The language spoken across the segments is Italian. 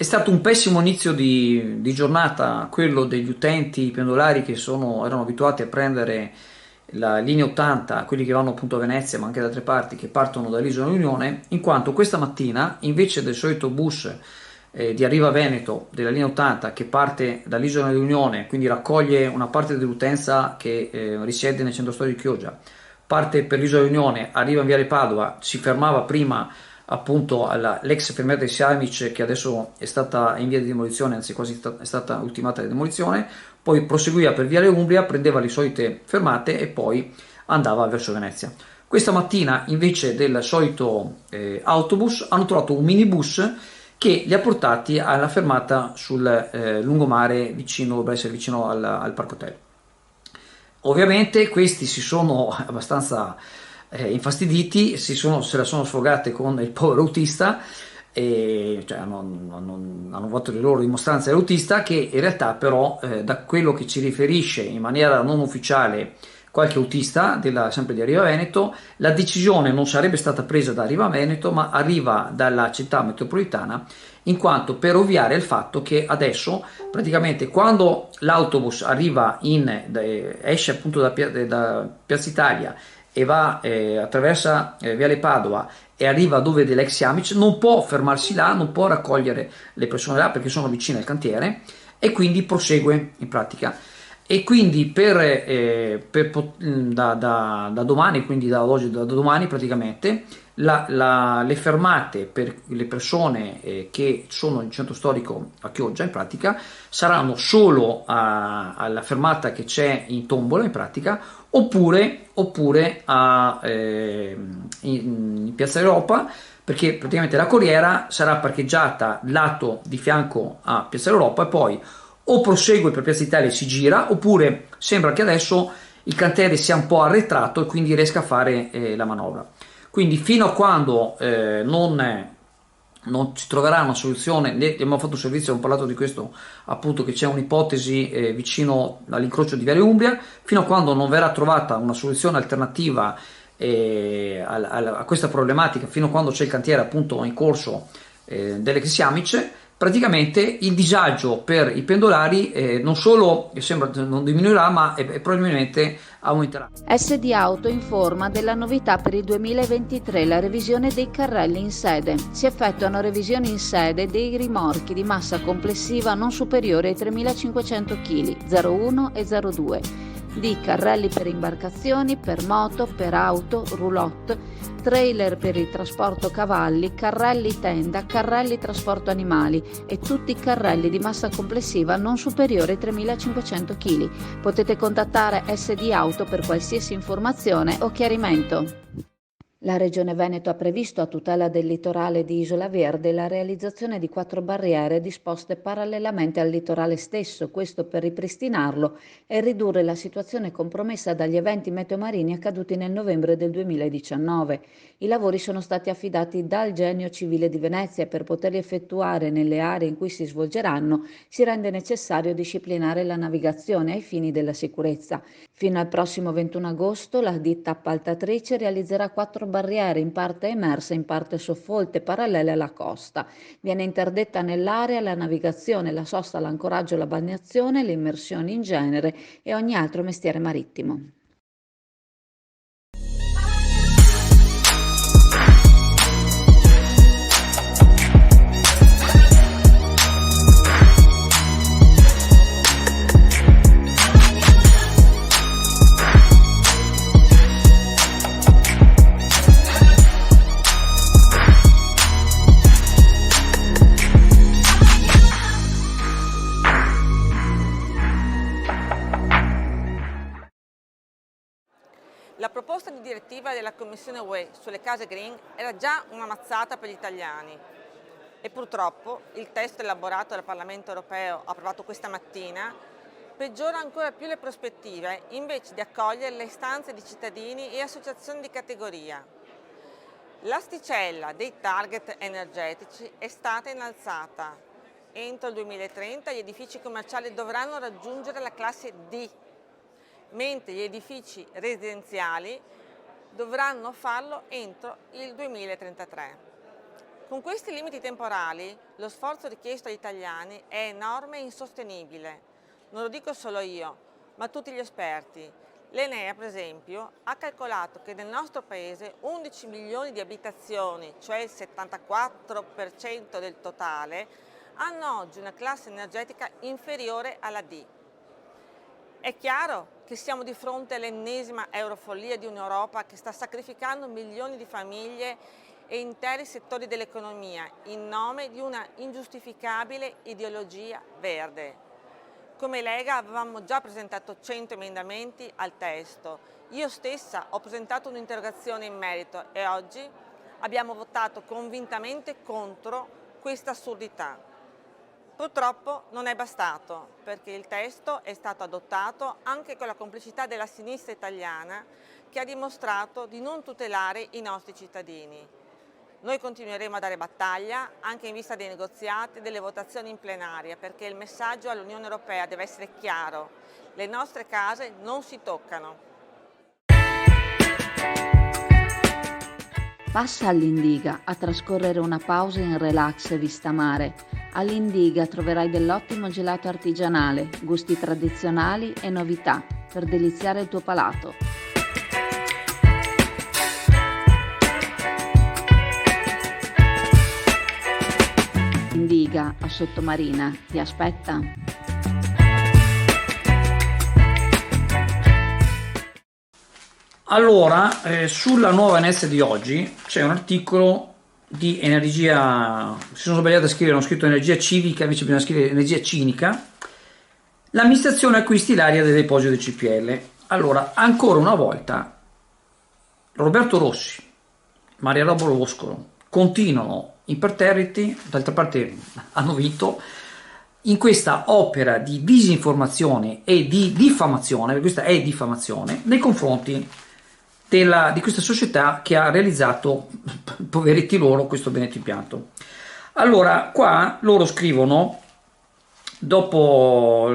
stato un pessimo inizio di giornata quello degli utenti pendolari che erano abituati a prendere la linea 80, quelli che vanno appunto a Venezia ma anche da altre parti, che partono dall'Isola dell'Unione, in quanto questa mattina invece del solito bus di Arriva Veneto della linea 80 che parte dall'Isola dell'Unione, quindi raccoglie una parte dell'utenza che risiede nel centro storico di Chioggia, parte per l'Isola dell'Unione, arriva in Viale Padova, si fermava prima appunto all'ex fermata di Siamic che adesso è stata in via di demolizione, anzi è stata ultimata la demolizione, poi proseguiva per Viale Umbria, prendeva le solite fermate e poi andava verso Venezia. Questa mattina invece del solito autobus hanno trovato un minibus che li ha portati alla fermata sul lungomare vicino, dovrebbe essere vicino al Parco Hotel. Ovviamente questi si sono abbastanza infastiditi, se la sono sfogate con il povero autista e cioè, hanno fatto le loro dimostranze all'autista che in realtà però da quello che ci riferisce in maniera non ufficiale qualche autista sempre di Arriva Veneto, la decisione non sarebbe stata presa da Arriva Veneto ma arriva dalla città metropolitana in quanto per ovviare al fatto che adesso praticamente quando l'autobus esce appunto da Piazza Italia e attraversa Viale Padova e arriva dove dell'ex Siamic, non può fermarsi là, non può raccogliere le persone là perché sono vicine al cantiere e quindi prosegue in pratica. E quindi da domani, quindi da oggi, da domani praticamente, le fermate per le persone che sono in centro storico a Chioggia in pratica saranno solo alla fermata che c'è in Tombola in pratica oppure in Piazza Europa perché praticamente la corriera sarà parcheggiata lato di fianco a Piazza Europa e poi o prosegue per Piazza Italia e si gira oppure sembra che adesso il cantiere sia un po' arretrato e quindi riesca a fare la manovra. Quindi fino a quando non si troverà una soluzione, abbiamo fatto un servizio, abbiamo parlato di questo appunto che c'è un'ipotesi vicino all'incrocio di Viale Umbria, fino a quando non verrà trovata una soluzione alternativa a questa problematica, fino a quando c'è il cantiere appunto in corso delle Siamice, praticamente il disagio per i pendolari non solo sembra non diminuirà ma probabilmente aumenterà. SD Auto informa della novità per il 2023, la revisione dei carrelli in sede. Si effettuano revisioni in sede dei rimorchi di massa complessiva non superiore ai 3.500 kg, 01 e 02, di carrelli per imbarcazioni, per moto, per auto, roulotte, trailer per il trasporto cavalli, carrelli tenda, carrelli trasporto animali e tutti i carrelli di massa complessiva non superiore ai 3.500 kg. Potete contattare SD Auto per qualsiasi informazione o chiarimento. La Regione Veneto ha previsto, a tutela del litorale di Isola Verde, la realizzazione di 4 barriere disposte parallelamente al litorale stesso, questo per ripristinarlo e ridurre la situazione compromessa dagli eventi meteomarini accaduti nel novembre del 2019. I lavori sono stati affidati dal Genio Civile di Venezia e per poterli effettuare nelle aree in cui si svolgeranno si rende necessario disciplinare la navigazione ai fini della sicurezza. Fino al prossimo 21 agosto la ditta appaltatrice realizzerà 4 barriere in parte emerse e in parte soffolte parallele alla costa. Viene interdetta nell'area la navigazione, la sosta, l'ancoraggio, la bagnazione, le immersioni in genere e ogni altro mestiere marittimo. La proposta di direttiva della Commissione UE sulle case green era già una mazzata per gli italiani e purtroppo il testo elaborato dal Parlamento europeo, approvato questa mattina, peggiora ancora più le prospettive invece di accogliere le istanze di cittadini e associazioni di categoria. L'asticella dei target energetici è stata innalzata. Entro il 2030 gli edifici commerciali dovranno raggiungere la classe D, mentre gli edifici residenziali dovranno farlo entro il 2033. Con questi limiti temporali lo sforzo richiesto agli italiani è enorme e insostenibile. Non lo dico solo io, ma tutti gli esperti. L'Enea, per esempio, ha calcolato che nel nostro paese 11 milioni di abitazioni, cioè il 74% del totale, hanno oggi una classe energetica inferiore alla D. È chiaro che siamo di fronte all'ennesima eurofollia di un'Europa che sta sacrificando milioni di famiglie e interi settori dell'economia in nome di una ingiustificabile ideologia verde. Come Lega avevamo già presentato 100 emendamenti al testo. Io stessa ho presentato un'interrogazione in merito e oggi abbiamo votato convintamente contro questa assurdità. Purtroppo non è bastato, perché il testo è stato adottato anche con la complicità della sinistra italiana, che ha dimostrato di non tutelare i nostri cittadini. Noi continueremo a dare battaglia anche in vista dei negoziati e delle votazioni in plenaria, perché il messaggio all'Unione Europea deve essere chiaro: le nostre case non si toccano. Passa all'Indiga a trascorrere una pausa in relax e vista mare. All'Indiga troverai dell'ottimo gelato artigianale, gusti tradizionali e novità per deliziare il tuo palato. Indiga a Sottomarina ti aspetta. Allora, sulla Nuova Venezia di oggi c'è un articolo di energia, si sono sbagliato a scrivere, hanno scritto energia civica, invece bisogna scrivere energia cinica. L'amministrazione acquisti l'aria del deposito del CPL. Allora, ancora una volta, Roberto Rossi, Maria Roba Boscolo continuano imperterriti, d'altra parte hanno vinto, in questa opera di disinformazione e di diffamazione, perché questa è diffamazione, nei confronti di questa società che ha realizzato, poveretti loro, questo benedetto impianto. Allora, qua loro scrivono, dopo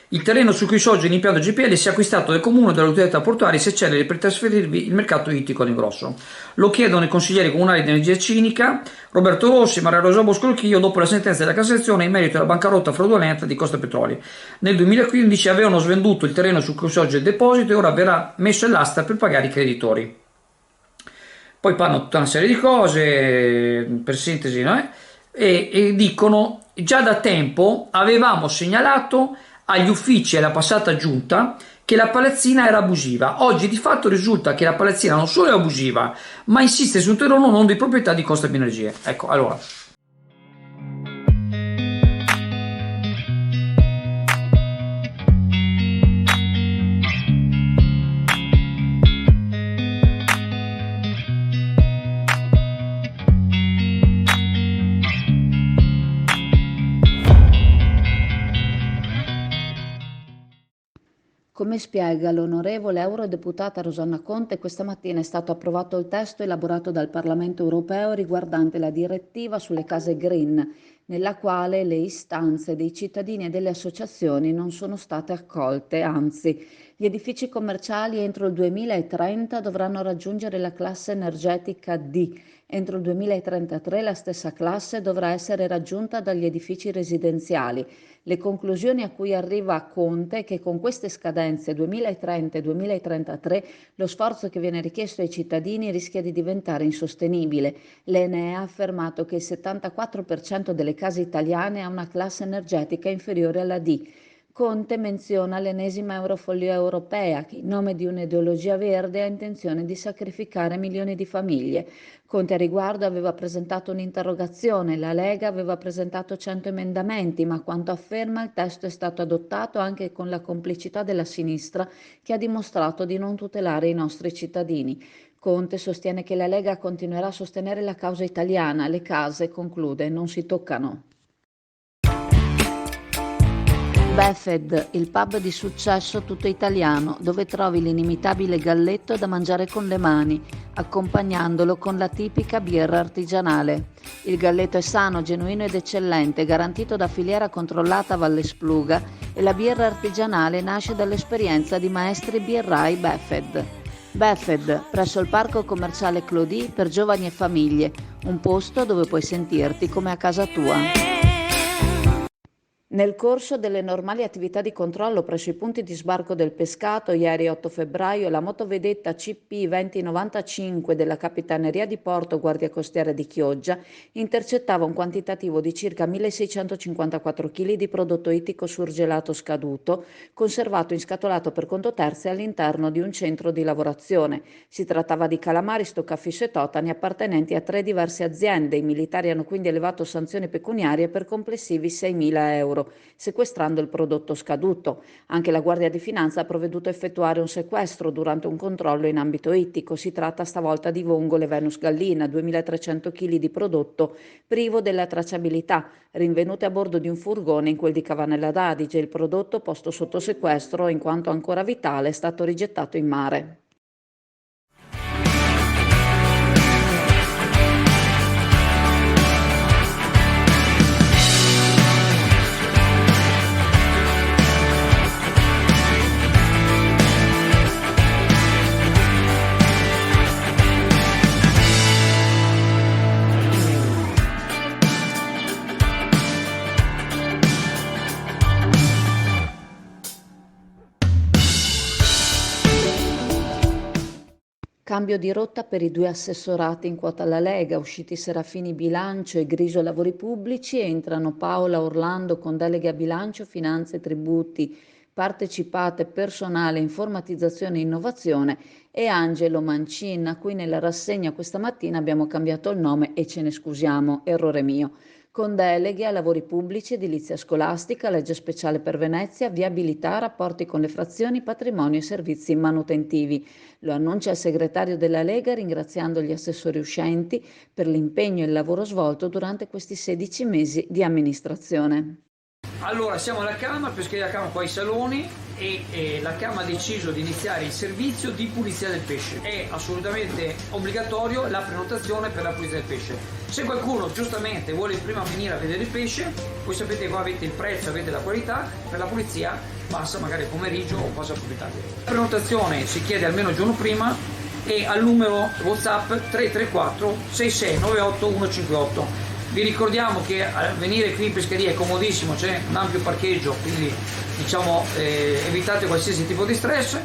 il terreno su cui sorge l'impianto GPL si è acquistato dal comune e dall'autorità portuaria, si accelera per trasferirvi il mercato ittico all'ingrosso. Lo chiedono i consiglieri comunali di energia cinica Roberto Rossi, Maria Rosa Boscolchio, dopo la sentenza della Cassazione in merito alla bancarotta fraudolenta di Costa Petroli. Nel 2015 avevano svenduto il terreno su cui sorge il deposito e ora verrà messo all'asta per pagare i creditori. Poi parlano tutta una serie di cose, per sintesi, no? E dicono: già da tempo avevamo segnalato agli uffici e alla passata giunta che la palazzina era abusiva. Oggi di fatto risulta che la palazzina non solo è abusiva, ma insiste su un terreno non di proprietà di Costa Bienergie. Ecco, allora. Come spiega l'onorevole eurodeputata Rosanna Conte, questa mattina è stato approvato il testo elaborato dal Parlamento europeo riguardante la direttiva sulle case green, nella quale le istanze dei cittadini e delle associazioni non sono state accolte, anzi, gli edifici commerciali entro il 2030 dovranno raggiungere la classe energetica D. Entro il 2033 la stessa classe dovrà essere raggiunta dagli edifici residenziali. Le conclusioni a cui arriva Conte è che con queste scadenze 2030 e 2033 lo sforzo che viene richiesto ai cittadini rischia di diventare insostenibile. L'Enea ha affermato che il 74% delle case italiane ha una classe energetica inferiore alla D. Conte menziona l'ennesima eurofollia europea che in nome di un'ideologia verde ha intenzione di sacrificare milioni di famiglie. Conte a riguardo aveva presentato un'interrogazione, la Lega aveva presentato 100 emendamenti, ma a quanto afferma il testo è stato adottato anche con la complicità della sinistra che ha dimostrato di non tutelare i nostri cittadini. Conte sostiene che la Lega continuerà a sostenere la causa italiana, le case, conclude, non si toccano. Befed, il pub di successo tutto italiano, dove trovi l'inimitabile galletto da mangiare con le mani, accompagnandolo con la tipica birra artigianale. Il galletto è sano, genuino ed eccellente, garantito da filiera controllata Valle Spluga e la birra artigianale nasce dall'esperienza di maestri birrai Befed. Befed, presso il parco commerciale Clodì per giovani e famiglie, un posto dove puoi sentirti come a casa tua. Nel corso delle normali attività di controllo presso i punti di sbarco del Pescato, ieri 8 febbraio, la motovedetta CP 2095 della Capitaneria di Porto Guardia Costiera di Chioggia intercettava un quantitativo di circa 1654 kg di prodotto ittico surgelato scaduto, conservato in scatolato per conto terzi all'interno di un centro di lavorazione. Si trattava di calamari, stoccafish e totani appartenenti a 3 diverse aziende. I militari hanno quindi elevato sanzioni pecuniarie per complessivi 6.000 euro, sequestrando il prodotto scaduto. Anche la Guardia di Finanza ha provveduto a effettuare un sequestro durante un controllo in ambito ittico. Si tratta stavolta di vongole Venus gallina, 2300 kg di prodotto privo della tracciabilità, rinvenute a bordo di un furgone in quel di Cavanella d'Adige. Il prodotto, posto sotto sequestro in quanto ancora vitale, è stato rigettato in mare. Cambio di rotta per i 2 assessorati in quota alla Lega, usciti Serafini Bilancio e Griso Lavori Pubblici, entrano Paola Orlando con deleghe a bilancio, finanze, tributi, partecipate, personale, informatizzazione e innovazione e Angelo Mancin, a cui nella rassegna questa mattina abbiamo cambiato il nome e ce ne scusiamo, errore mio. Con deleghe a lavori pubblici, edilizia scolastica, legge speciale per Venezia, viabilità, rapporti con le frazioni, patrimonio e servizi manutentivi. Lo annuncia il segretario della Lega ringraziando gli assessori uscenti per l'impegno e il lavoro svolto durante questi 16 mesi di amministrazione. Allora, siamo alla Camera, per iscrivere la Camera qua ai saloni e la Camera ha deciso di iniziare il servizio di pulizia del pesce. È assolutamente obbligatorio la prenotazione per la pulizia del pesce. Se qualcuno giustamente vuole prima venire a vedere il pesce, voi sapete che qua avete il prezzo, avete la qualità, per la pulizia passa magari pomeriggio o cosa approfittato. La prenotazione si chiede almeno il giorno prima e al numero WhatsApp 334 6698 158. Vi ricordiamo che venire qui in pescheria è comodissimo, c'è un ampio parcheggio, quindi diciamo evitate qualsiasi tipo di stress.